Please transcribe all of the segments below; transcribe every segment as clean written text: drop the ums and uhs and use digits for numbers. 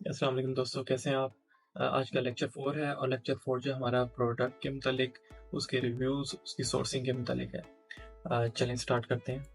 अस्सलाम वालेकुम दोस्तों, कैसे हैं आप? आज का लेक्चर 4 है और लेक्चर 4 जो हमारा प्रोडक्ट के मुतालिक, उसके रिव्यूज़, उसकी सोर्सिंग के मुतालिक है। चलें स्टार्ट करते हैं।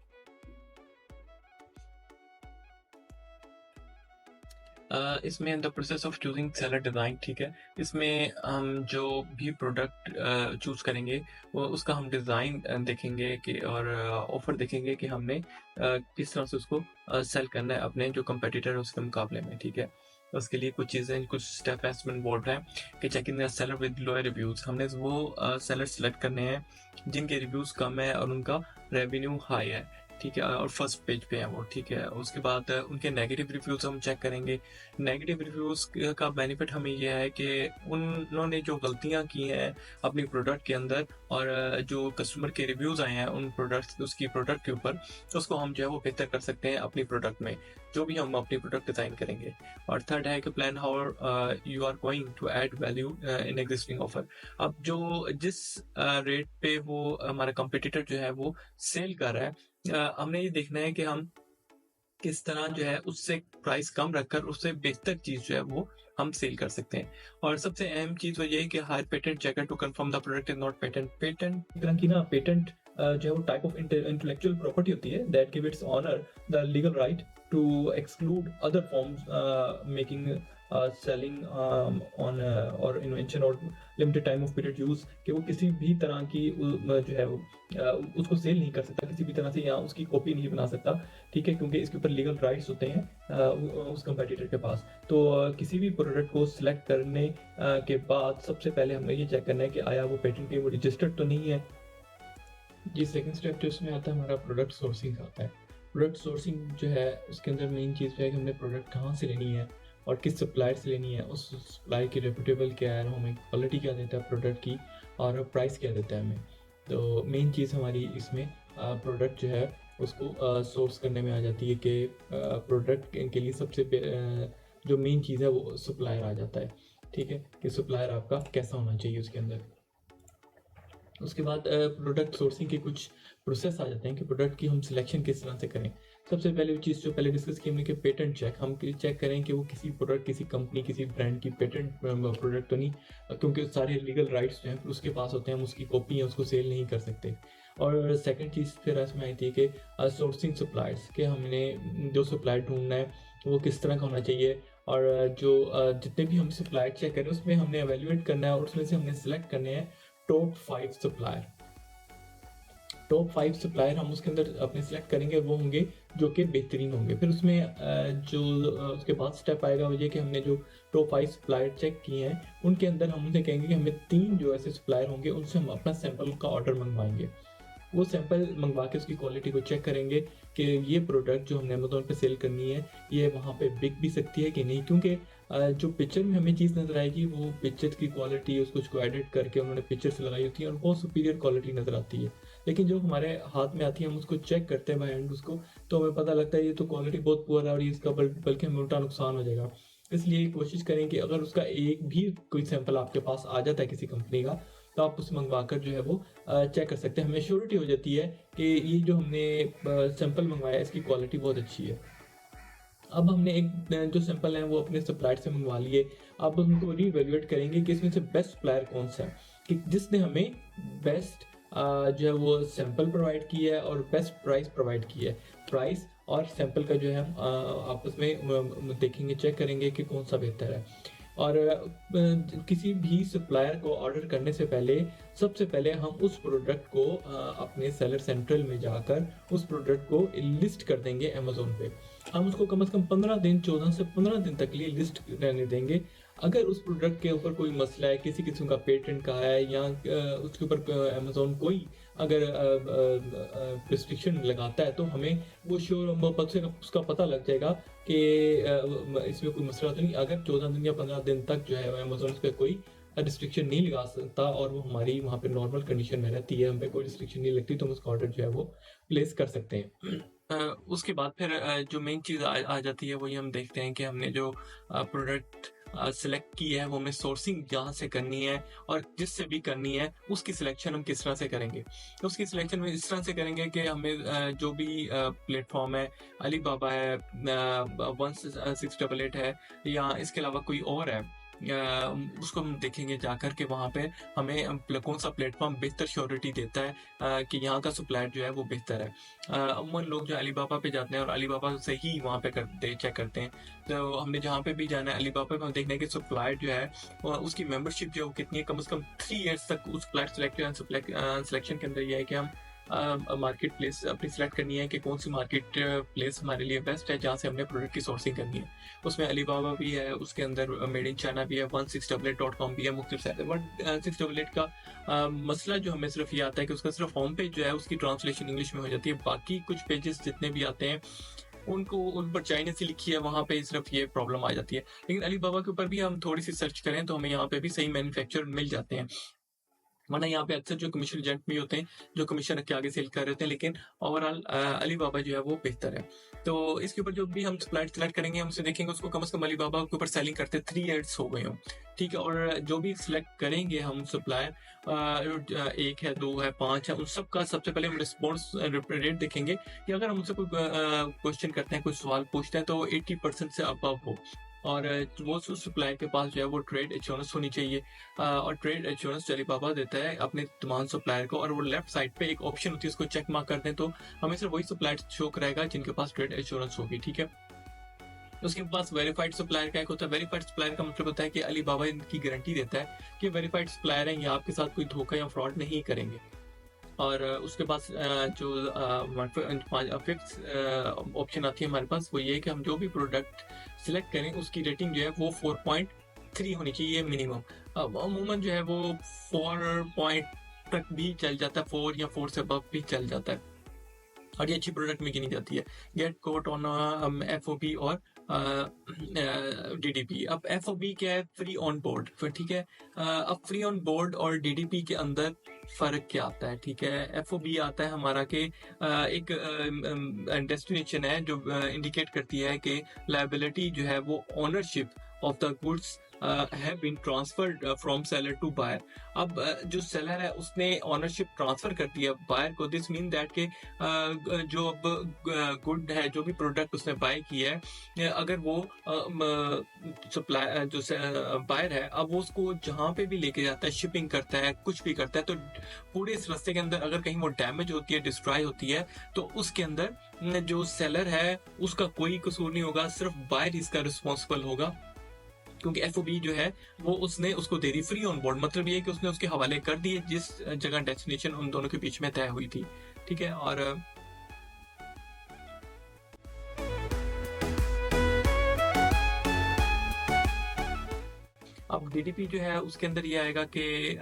इसमें the process of choosing seller design, ठीक है? इसमें हम जो भी प्रोडक्ट चूज़ करेंगे, वो उसका हम डिज़ाइन देखेंगे कि और ऑफ़र देखेंगे कि हमने किस तरह से उसको सेल करना है अपने जो कॉम्पिटिटर है उसके मुकाबले में, ठीक है? तो उसके लिए कुछ चीज़ें, कुछ स्टेप हैं इसमें बोल रहे हैं कि checking the seller with lower reviews. हमने वो सेलर सेलेक्ट करने हैं जिनके रिव्यूज़ कम है और उनका रेवेन्यू हाई है, ठीक है? और फर्स्ट पेज पे है वो, ठीक है? उसके बाद उनके नेगेटिव रिव्यूज़ हम चेक करेंगे। नेगेटिव रिव्यूज़ का बेनिफिट हमें ये है कि उन्होंने जो गलतियाँ की हैं अपनी प्रोडक्ट के अंदर और जो कस्टमर के रिव्यूज़ आए हैं उन प्रोडक्ट्स उसकी प्रोडक्ट के ऊपर, तो उसको हम जो है वो बेहतर कर सकते हैं अपनी प्रोडक्ट में, जो भी हम अपनी प्रोडक्ट डिज़ाइन करेंगे। और थर्ड है कि plan how you are going to add value in existing offer. अब जो जिस रेट पे वो हमारा कॉम्पिटिटर जो है वो सेल कर रहा है, हमने ये देखना है कि हम किस तरह जो है उससे प्राइस कम रखकर उससे बेहतर चीज़ जो है वो हम सेल कर सकते हैं। और सबसे अहम चीज़ वो ये है कि hire patent checker to confirm the product is not patent. Patent एक तरह की ना पेटेंट जो है वो टाइप ऑफ इंटेलेक्चुअल प्रॉपर्टी होती है that give its owner the legal right to exclude other forms making selling on और इन्वेंशन और limited time of period use कि वो किसी भी तरह की जो है वो उसको सेल नहीं कर सकता किसी भी तरह से या उसकी कॉपी नहीं बना सकता, ठीक है? क्योंकि इसके ऊपर लीगल राइट्स होते हैं उस कंपटीटर के पास। तो किसी भी प्रोडक्ट को सिलेक्ट करने के बाद सबसे पहले हमें ये चेक करना है कि आया वो पेटेंट के वो रजिस्टर्ड तो नहीं है। जी, सेकंड स्टेप जो इसमें आता है हमारा प्रोडक्ट सोर्सिंग आता है। प्रोडक्ट सोर्सिंग जो है उसके अंदर मेन चीज़ जो है कि हमने प्रोडक्ट कहाँ से लेनी है और किस सप्लायर से लेनी है, उस सप्लाई की रेपुटेबल क्या है, हमें क्वालिटी क्या देता है प्रोडक्ट की और प्राइस क्या देता है हमें। तो मेन चीज़ हमारी इसमें प्रोडक्ट जो है उसको सोर्स करने में आ जाती है कि प्रोडक्ट के लिए सबसे जो मेन चीज़ है वो सप्लायर आ जाता है, ठीक है? कि सप्लायर आपका कैसा होना चाहिए उसके अंदर। उसके बाद प्रोडक्ट सोर्सिंग के कुछ प्रोसेस आ जाते हैं कि प्रोडक्ट की हम सिलेक्शन किस तरह से करें। सबसे पहले चीज़ जो पहले डिस्कस की हमने कि पेटेंट चेक, हम चेक करें कि वो किसी प्रोडक्ट, किसी कंपनी, किसी ब्रांड की पेटेंट प्रोडक्ट तो नहीं, क्योंकि सारे लीगल राइट्स जो हैं उसके पास होते हैं, हम उसकी कॉपी है उसको सेल नहीं कर सकते। और सेकंड चीज़ फिर इसमें आई थी कि सोर्सिंग सप्लायर्स, कि हमने जो सप्लायर ढूंढना है वो किस तरह का होना चाहिए और जो जितने भी हम सप्लायर चेक करें उसमें हमने एवेल्युएट करना है और उसमें से हमने सेलेक्ट करने हैं टॉप 5 सप्लायर। टॉप 5 सप्लायर हम उसके अंदर अपने सिलेक्ट करेंगे, वो होंगे जो कि बेहतरीन होंगे। फिर उसमें उसके बाद स्टेप आएगा वो ये कि हमने जो टॉप 5 सप्लायर चेक किए हैं उनके अंदर हम उनसे कहेंगे कि हमें 3 जो ऐसे सप्लायर होंगे उनसे हम अपना सैंपल का ऑर्डर मंगवाएंगे। वो सैंपल मंगवा के उसकी क्वालिटी को चेक करेंगे कि ये प्रोडक्ट जो हमने अमेज़न पे सेल करनी है, ये वहाँ पे बिक भी सकती है कि नहीं, क्योंकि जो पिक्चर में हमें चीज़ नज़र आएगी वो पिक्चर की क्वालिटी उसको एडिट करके उन्होंने पिक्चर्स लगाई होती है और बहुत सुपीरियर क्वालिटी नज़र आती है। लेकिन जो हमारे हाथ में आती है हम उसको चेक करते हैं बाय हैंड उसको, तो हमें पता लगता है ये तो क्वालिटी बहुत पुअर है और इसका बल्कि हमें उल्टा नुकसान हो जाएगा। इसलिए कोशिश करें कि अगर उसका एक भी कोई सैंपल आपके पास आ जाता है किसी कंपनी का, तो आप उसे मंगवा कर जो है वो चेक कर सकते हैं। हमें श्योरिटी हो जाती है कि ये जो हमने सैंपल मंगवाया है इसकी क्वालिटी बहुत अच्छी है। अब हमने एक जो सैंपल है वो अपने सप्लायर से मंगवा लिए। अब उनको रीवैल्यूएट करेंगे कि इसमें से बेस्ट सप्लायर कौन सा है, कि जिसने हमें बेस्ट जो है वो सैंपल प्रोवाइड किया है और बेस्ट प्राइस प्रोवाइड किया है। प्राइस और सैंपल का जो है हम आपस में देखेंगे, चेक करेंगे कि कौन सा बेहतर है। और किसी भी सप्लायर को ऑर्डर करने से पहले सबसे पहले हम उस प्रोडक्ट को अपने सेलर सेंट्रल में जाकर उस प्रोडक्ट को लिस्ट कर देंगे अमेज़न पे। हम उसको कम से कम 15 दिन, 14 से 15 दिन तक के लिए लिस्ट रहने देंगे। अगर उस प्रोडक्ट के ऊपर कोई मसला है, किसी किस्म का पेटेंट का है या उसके ऊपर अमेज़न कोई अगर रिस्ट्रिक्शन लगाता है, तो हमें वो उसका पता लग जाएगा कि इसमें कोई मसला तो नहीं। अगर 14 दिन या 15 दिन तक जो है अमेज़न इस पे कोई रिस्ट्रिक्शन नहीं लगा सकता और वो हमारी वहाँ पे नॉर्मल कंडीशन में रहती है, हम पे कोई रिस्ट्रिक्शन नहीं लगती, तो हम उसका ऑर्डर जो है वो प्लेस कर सकते हैं। उसके बाद फिर जो मेन चीज़ आ जाती है वही हम देखते हैं कि हमने जो प्रोडक्ट सिलेक्ट की है वो हमें सोर्सिंग जहाँ से करनी है और जिससे भी करनी है उसकी सिलेक्शन हम किस तरह से करेंगे। तो उसकी सिलेक्शन में इस तरह से करेंगे कि हमें जो भी प्लेटफॉर्म है, अलीबाबा है, 1688 है या इसके अलावा कोई और है, उसको हम देखेंगे जाकर के वहाँ पे हमें कौन सा प्लेटफॉर्म बेहतर श्योरिटी देता है कि यहाँ का सप्लायर जो है वो बेहतर है। अमूमन लोग जो अलीबाबा पे जाते हैं और अलीबाबा से ही वहाँ पे चेक करते हैं। तो हमने जहाँ पे भी जाना है अलीबाबा पे हम देखना है कि सप्लायर जो है उसकी मेंबरशिप जो है वो कितनी है। कम से कम 3 ईयर्स तक उस सप्लायर सिलेक्शन के अंदर यह है कि हम मार्केट प्लेस अपनी सिलेक्ट करनी है कि कौन सी मार्केट प्लेस हमारे लिए बेस्ट है जहाँ से हमने प्रोडक्ट की सोर्सिंग करनी है। उसमें अलीबाबा भी है, उसके अंदर मेड इन चाइना भी है, 1688.com भी है, मुख्तलिफ साइट है। 1688 का मसला जो हमें सिर्फ ये आता है कि उसका सिर्फ होम पेज जो है उसकी ट्रांसलेशन इंग्लिश में हो जाती है। बाकी कुछ पेजेस जितने भी आते हैं उनको उन पर चाइनीज लिखी है, वहाँ पे सिर्फ ये प्रॉब्लम आ जाती है। लेकिन अलीबाबा के ऊपर भी हम थोड़ी सी सर्च करें तो हमें यहाँ पे भी सही मैन्युफैक्चरर मिल जाते हैं। वरना यहाँ पे अक्सर जो कमीशन एजेंट भी होते हैं जो कमीशन रख के आगे सेल कर रहे होते हैं, लेकिन ओवरऑल अलीबाबा जो है वो बेहतर है। तो इसके ऊपर जो भी हम सप्लायर सिलेक्ट करेंगे हमसे देखेंगे उसको कम से कम अलीबाबा के ऊपर सेलिंग करते 3 ईयर्स हो गए हो, ठीक है। और जो भी सिलेक्ट करेंगे हम सप्लायर, 1 है, 2 है, 5 है, उन सब का सबसे पहले हम रिस्पॉन्स रेट देखेंगे कि अगर हम उनसे कोई क्वेश्चन करते हैं, कोई सवाल पूछते हैं तो 80% से अबव हो और वो सप्लायर के पास जो है वो ट्रेड एश्योरेंस होनी चाहिए। और ट्रेड एश्योरेंस अलीबाबा देता है अपने तमाम सप्लायर को, और वो लेफ्ट साइड पे एक ऑप्शन होती है उसको चेक मार्क कर दें तो हमें सिर्फ वही सप्लायर शो कराएगा जिनके पास ट्रेड एश्योरेंस होगी, ठीक है। उसके पास वेरीफाइड सप्लायर का एक होता है। वेरीफाइड सप्लायर का मतलब होता है कि अलीबाबा इनकी गारंटी देता है कि वेरीफाइड सप्लायर है, ये आपके साथ कोई धोखा या फ्रॉड नहीं करेंगे। और उसके पास जो फिफ्थ ऑप्शन आती है हमारे पास वो ये है कि हम जो भी प्रोडक्ट सिलेक्ट करें उसकी रेटिंग जो है वो 4.3 होनी चाहिए मिनिमम। अमूमन जो है वो 4 तक भी चल जाता है, 4 या 4 से अबव भी चल जाता है और ये अच्छी प्रोडक्ट में गिनी जाती है। गेट कोट ऑन FOB और DDP। अब FOB क्या है? फ्री ऑन बोर्ड, ठीक है। अब फ्री ऑन बोर्ड और DDP के अंदर फर्क क्या आता है, ठीक है। FOB आता है हमारा के एक डेस्टिनेशन है जो इंडिकेट करती है कि लायबिलिटी जो है वो ownership of the goods have been transferred from seller to buyer। अब जो सेलर है उसने ओनरशिप ट्रांसफर कर दिया बायर को। दिस मीन दैट के जो अब गुड है, जो भी प्रोडक्ट उसने बाय किया है, अगर वो सप्लाई जो बायर है अब वो उसको जहाँ पे भी लेके जाता है, शिपिंग करता है, कुछ भी करता है, तो पूरे इस रास्ते के अंदर अगर कहीं वो डैमेज होती है, डिस्ट्रॉय होती है, तो उसके अंदर जो सेलर है उसका कोई कसूर नहीं होगा, सिर्फ बायर इसका रिस्पॉन्सिबल होगा। क्योंकि FOB जो है वो उसने उसको दे दी फ्री ऑन बोर्ड। मतलब ये है कि उसने उसके हवाले कर दिए जिस जगह डेस्टिनेशन उन दोनों के बीच में तय हुई थी, ठीक है। और अब DDP जो है उसके अंदर ये आएगा कि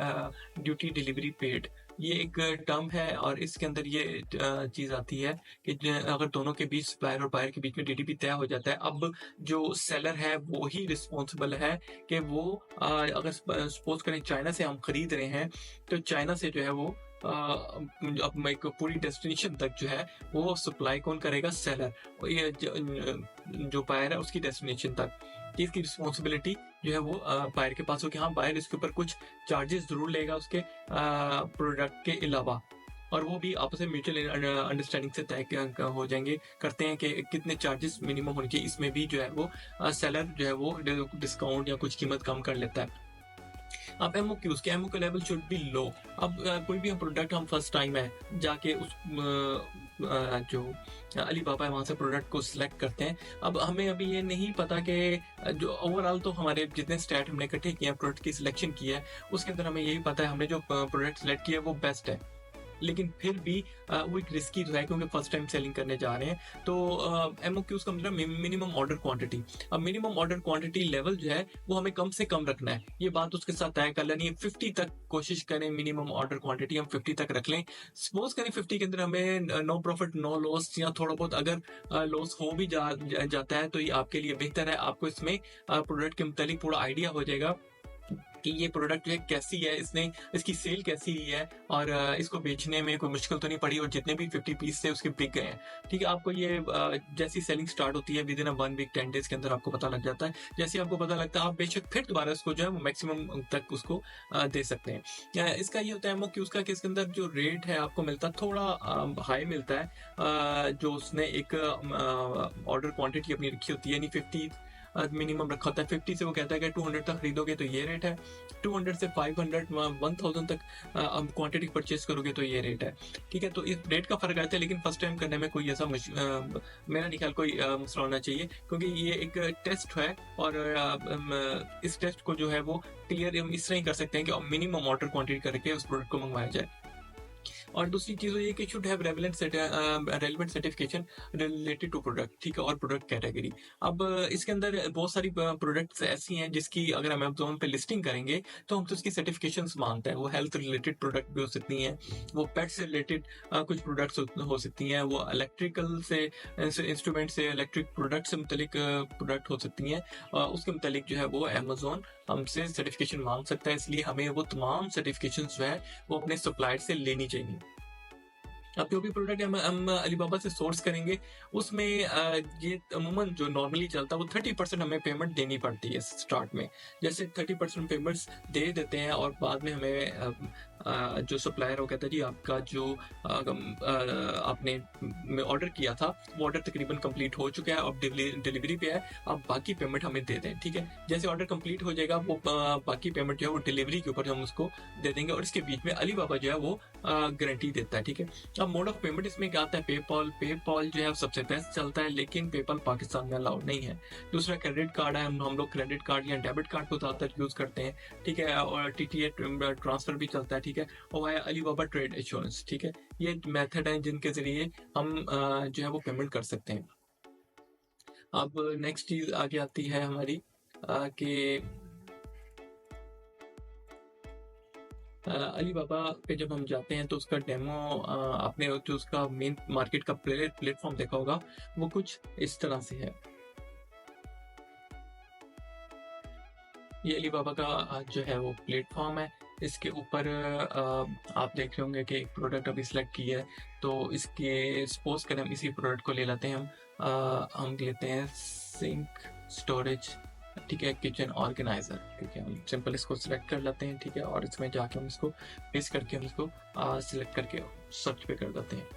ड्यूटी डिलीवरी पेड, ये एक टर्म है और इसके अंदर ये चीज आती है कि अगर दोनों के बीच, सप्लायर और बायर के बीच में DDP तय हो जाता है, अब जो सेलर है वो ही रिस्पॉन्सिबल है कि वो अगर सपोज करें चाइना से हम खरीद रहे हैं तो चाइना से जो है वो अब एक पूरी डेस्टिनेशन तक जो है वो सप्लाई कौन करेगा? सेलर। और ये जो बायर है उसकी डेस्टिनेशन तक इसकी रिस्पॉन्सिबिलिटी जो है वो बायर के पास हो कि हाँ बायर इसके ऊपर कुछ चार्जेस जरूर लेगा उसके प्रोडक्ट के अलावा, और वो भी आपस में म्यूचुअल अंडरस्टैंडिंग से तय हो जाएंगे, करते हैं कि कितने चार्जेस मिनिमम होने चाहिए। इसमें भी जो है वो सेलर जो है वो डिस्काउंट या कुछ कीमत कम कर लेता है। अब MOQs के MOQ लेवल शुड बी लो। अब कोई भी प्रोडक्ट हम फर्स्ट टाइम है जाके उस जो अलीबाबा है वहाँ से प्रोडक्ट को सिलेक्ट करते हैं। अब हमें अभी ये नहीं पता कि जो ओवरऑल तो हमारे जितने स्टैट हमने इकट्ठे किए हैं, प्रोडक्ट की सिलेक्शन की है, उसके अंदर हमें यही पता है हमने जो प्रोडक्ट सिलेक्ट किया है वो बेस्ट है, लेकिन फिर भी वो एक रिस्की तो है क्योंकि फर्स्ट टाइम सेलिंग करने जा रहे हैं। तो MOQs का मतलब मिनिमम ऑर्डर क्वांटिटी। अब मिनिमम ऑर्डर क्वांटिटी लेवल जो है वो हमें कम से कम रखना है, ये बात उसके साथ तय कर लेनी है। 50 तक कोशिश करें, मिनिमम ऑर्डर क्वांटिटी हम 50 तक रख लें। सपोज करें 50 के अंदर हमें नो प्रॉफिट नो लॉस या थोड़ा बहुत अगर लॉस हो भी जाता है तो ये आपके लिए बेहतर है, आपको इसमें प्रोडक्ट के मुतालिक पूरा आइडिया हो जाएगा कि ये प्रोडक्ट जो है कैसी है, इसकी सेल कैसी ही है और इसको बेचने में कोई मुश्किल तो नहीं पड़ी और जितने भी 50 पीस थे उसके बिक गए हैं। ठीक है, आपको ये जैसी सेलिंग स्टार्ट होती है विद इन 1 वीक 10 डेज के अंदर आपको पता लग जाता है। जैसे आपको पता लगता है आप बेशक फिर दोबारा इसको जो है मैक्सिमम तक उसको दे सकते हैं। इसका ये होता है कि उसका कि इसके अंदर जो रेट है आपको मिलता है थोड़ा हाई मिलता है। जो उसने एक ऑर्डर क्वांटिटी अपनी रखी होती है, यानी 50 मिनिमम रखा होता है। 50 से वो कहता है कि 200 तक खरीदोगे तो ये रेट है, 200 से 500 1000 तक क्वांटिटी परचेज करोगे तो ये रेट है। ठीक है, तो इस रेट का फर्क आता है, लेकिन फर्स्ट टाइम करने में कोई ऐसा मेरा नहीं ख्याल कोई मसला होना चाहिए, क्योंकि ये एक टेस्ट है और इस टेस्ट को जो है वो क्लियर हम इस तरह ही कर सकते हैं कि मिनिमम ऑर्डर क्वांटिटी करके उस प्रोडक्ट को मंगवाया जाए। और दूसरी चीज ये कि should have relevant certification related to product, ठीक है, और प्रोडक्ट कैटेगरी। अब इसके अंदर बहुत सारी प्रोडक्ट्स ऐसी हैं जिसकी अगर हम अमेज़न पे लिस्टिंग करेंगे तो हम तो उसकी सर्टिफिकेशंस मांगते हैं। वो हेल्थ रिलेटेड प्रोडक्ट भी हो सकती हैं, वो पेट से रिलेटेड कुछ प्रोडक्ट्स हो सकती हैं, वो इलेक्ट्रिकल से इंस्ट्रूमेंट से इलेक्ट्रिक प्रोडक्ट से मुतलिक प्रोडक्ट हो सकती हैं। उसके मुतलिक जो है वो अमेज़न हमसे सर्टिफिकेशन मांग सकता है, इसलिए हमें वो तमाम सर्टिफिकेशन जो है वो अपने सप्लायर से लेनी चाहिए। अब जो भी प्रोडक्ट हम अलीबाबा से सोर्स करेंगे उसमें ये अमूमन जो नॉर्मली चलता है वो 30% हमें पेमेंट देनी पड़ती है स्टार्ट में। जैसे 30% पेमेंट्स दे देते हैं और बाद में हमें जो सप्लायर वो कहता है जी आपका जो आपने ऑर्डर किया था वो ऑर्डर तकरीबन कंप्लीट हो चुका है, अब डिलीवरी पे है, आप बाकी पेमेंट हमें दे दें। ठीक है, जैसे ऑर्डर कंप्लीट हो जाएगा वो बाकी पेमेंट जो है वो डिलीवरी के ऊपर हम उसको दे देंगे और इसके बीच में अलीबाबा जो है वो गारंटी देता है। ठीक है, अब मोड ऑफ पेमेंट इसमें क्या आता है, पेपॉल जो है सबसे बेस्ट चलता है, लेकिन पेपल पाकिस्तान में अलाउड नहीं है। दूसरा क्रेडिट कार्ड है, हम लोग क्रेडिट कार्ड या डेबिट कार्ड को ज़्यादातर यूज करते हैं। ठीक है, और टीटीए ट्रांसफर भी चलता है। ठीक है, और वाया अलीबाबा ट्रेड इंश्योरेंस। ठीक है, ये मेथड है जिनके जरिए हम जो है वो पेमेंट कर सकते हैं। अब नेक्स्ट चीज आगे आती है हमारी कि अलीबाबा पे जब हम जाते हैं तो उसका डेमो आपने जो उसका मेन मार्केट का प्लेटफॉर्म देखा होगा वो कुछ इस तरह से है। ये अलीबाबा का जो है वो प्लेटफॉर्म है। इसके ऊपर आप देख रहे होंगे कि एक प्रोडक्ट अभी सिलेक्ट किया है, तो इसके सपोज करें हम इसी प्रोडक्ट को ले लेते हैं, हम लेते हैं सिंक स्टोरेज, ठीक है, किचन ऑर्गेनाइजर। ठीक है, हम सिंपल इसको सिलेक्ट कर लेते हैं। ठीक है, और इसमें जाके हम इसको पेस्ट करके हम इसको सिलेक्ट करके सर्च पे कर देते हैं।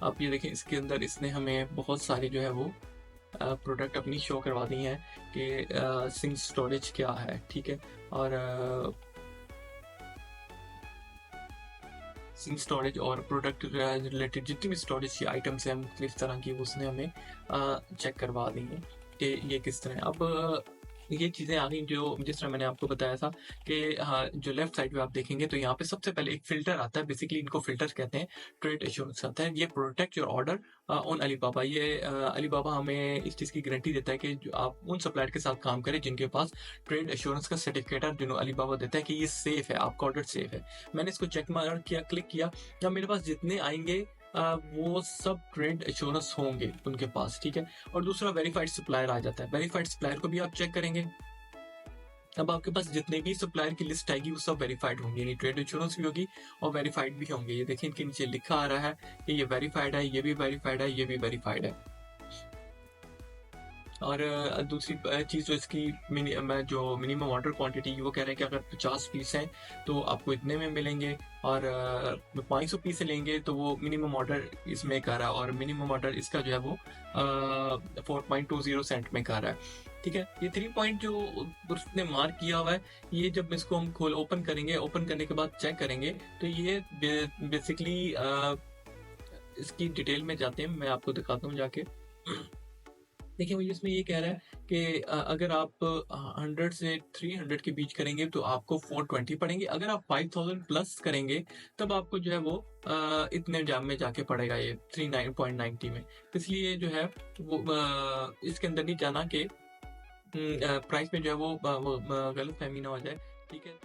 आप ये देखें इसके अंदर इसने हमें बहुत सारी जो है वो प्रोडक्ट अपनी शो करवा दी हैं कि सिंक स्टोरेज क्या है। ठीक है, और सिंक स्टोरेज और प्रोडक्ट रिलेटेड जितनी भी स्टोरेज की आइटम्स हैं मुख्तलिफ तरह की उसने हमें चेक करवा दी हैं कि ये किस तरह है। अब ये चीज़ें आ गई जो जिस तरह मैंने आपको बताया था कि हाँ, जो लेफ्ट साइड पे आप देखेंगे तो यहाँ पे सबसे पहले एक फिल्टर आता है, बेसिकली इनको फिल्टर कहते हैं, ट्रेड एश्योरेंस आता है। ये protect your order on Alibaba. ये अलीबाबा हमें इस चीज़ की गारंटी देता है कि जो आप उन सप्लायर के साथ काम करें जिनके पास ट्रेड एश्योरेंस का सर्टिफिकेट है, जिन्होंने अलीबाबा देता है कि ये सेफ है, आपका ऑर्डर सेफ है। मैंने इसको चेक मार किया, क्लिक किया, जब मेरे पास जितने आएंगे वो सब ट्रेड एश्योरेंस होंगे उनके पास। ठीक है, और दूसरा वेरीफाइड सप्लायर आ जाता है। वेरीफाइड सप्लायर को भी आप चेक करेंगे, अब आपके पास जितने भी सप्लायर की लिस्ट आएगी वो सब वेरीफाइड होंगे, यानी ट्रेड इंश्योरेंस भी होगी और वेरीफाइड भी होंगे। ये देखिए इनके नीचे लिखा आ रहा है कि ये वेरीफाइड है, ये भी वेरीफाइड है, ये भी वेरीफाइड है। और दूसरी चीज़ जो इसकी जो मिनिमम ऑर्डर क्वांटिटी वो कह रहे हैं कि अगर 50 पीस हैं तो आपको इतने में मिलेंगे, और 500 पीस लेंगे तो वो मिनिमम ऑर्डर इसमें कर रहा है, और मिनिमम ऑर्डर इसका जो है वो 4.20 सेंट में कर रहा है। ठीक है, ये 3 पॉइंट जो उसने मार्क किया हुआ है, ये जब इसको हम ओपन करेंगे, ओपन करने के बाद चेक करेंगे तो ये बेसिकली इसकी डिटेल में जाते हैं, मैं आपको दिखाता हूँ जाके। देखिए मुझे इसमें ये कह रहा है कि अगर आप 100 से 300 के बीच करेंगे तो आपको 420 पड़ेंगे, अगर आप 5000 प्लस करेंगे तब आपको जो है वो इतने जाम में जाके पड़ेगा, ये 39.90 में। इसलिए जो है वो इसके अंदर नहीं जाना कि प्राइस में जो है वो गलत फहमी ना हो जाए। ठीक है।